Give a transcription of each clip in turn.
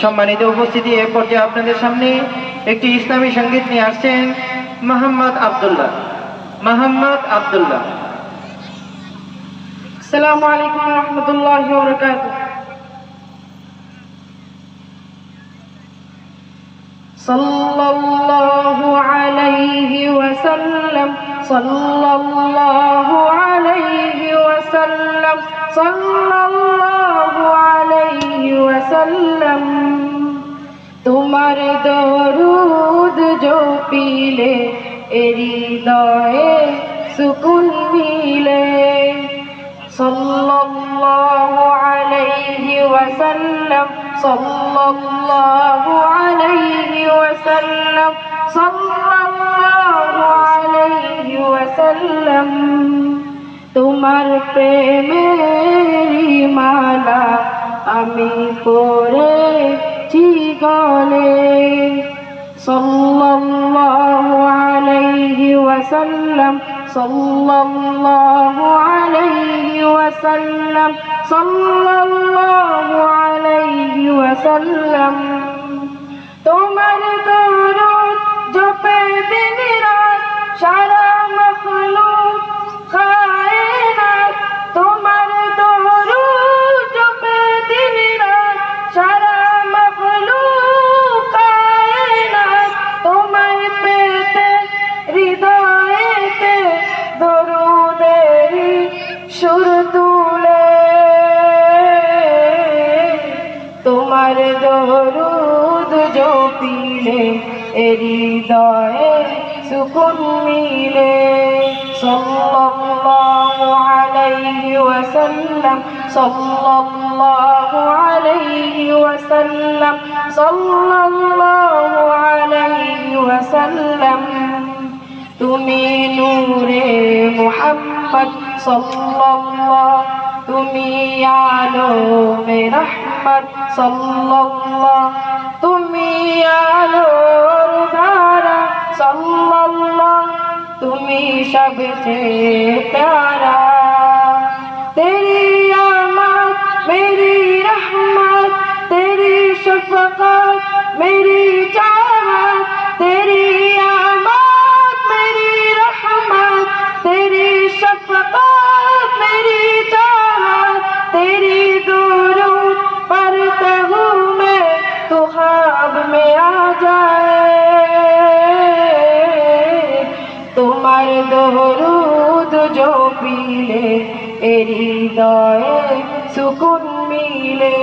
সম্মানিত উপস্থিতি, এ পর্যায়ে আপনাদের সামনে একটি ইসলামী সঙ্গীত নিয়ে আসছেন মোহাম্মদ আব্দুল্লাহ। আসসালামু আলাইকুম ওয়া রাহমাতুল্লাহি ওয়া বারাকাতুহু। সাল্লাল্লাহু আলাইহি ওয়াসাল্লাম, সাল্লাল্লাহু আলাইহি ওয়াসাল্লাম, সাল্লাল্লাহু আলাইহি ওয়াসাল্লাম। তোমার দরুদ জপিলে হৃদয়ে সুকুন মিলে। সাল্লাল্লাহু আলাইহি ওয়াসাল্লাম, সাল্লাল্লাহু আলাইহি ওয়াসাল্লাম, সাল্লাল্লাহু আলাইহি ওয়াসাল্লাম। তোমার প্রেমের মালা আমি পড়েছি গলে। সাল্লাল্লাহু আলাইহি ওয়াসাল্লাম, সাল্লাল্লাহু আলাইহি ওয়াসাল্লাম, সাল্লাল্লাহু আলাইহি ওয়াসাল্লাম। তোমার দরুদ জপে দিন রাত সারা মখলুক কায়নাত। তোমার দরুদ জপে দিন রাত সারা মখলুক কায়নাত। তোমায় পেতে হৃদয়েতে দরুদেরই সুর তুলে। তোমার দরুদ জপিলে হৃদয়ে সুকুন মিলে। সাল্লাল্লাহু আলাইহি ওয়াসাল্লাম, সাল্লাল্লাহু আলাইহি ওয়াসাল্লাম, সাল্লাল্লাহু আলাইহি ওয়াসাল্লাম। তুমি নূরে মুহাম্মদ সাল্লাল্লাহ, তুমি আলোমে রহমত সাল্লাল্লাহ, তুমি আলোর ধারা সাল্লাল্লাহ, তুমি সবচেয়ে প্यारा। तेरी आमद मेरी रहमत, तेरी शफकत मेरी चाहत। तेरी आमद मेरी रहमत, तेरी शफकत मेरी चाहत। तेरी दुरूद पढ़ता हूँ मैं तो ख्वाब में आ जाए। তোমার দরুদ জপিলে হৃদয়ে সুকুন মিলে।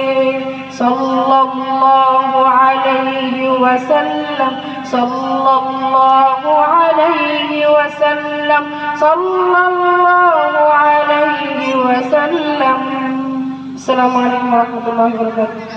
সাল্লাল্লাহু আলাইহি ওয়াসাল্লাম, সাল্লাল্লাহু আলাইহি ওয়াসাল্লাম, সাল্লাল্লাহু আলাইহি ওয়াসাল্লাম। আসসালামু আলাইকুম ওয়া রাহমাতুল্লাহি ওয়া বারাকাতুহু।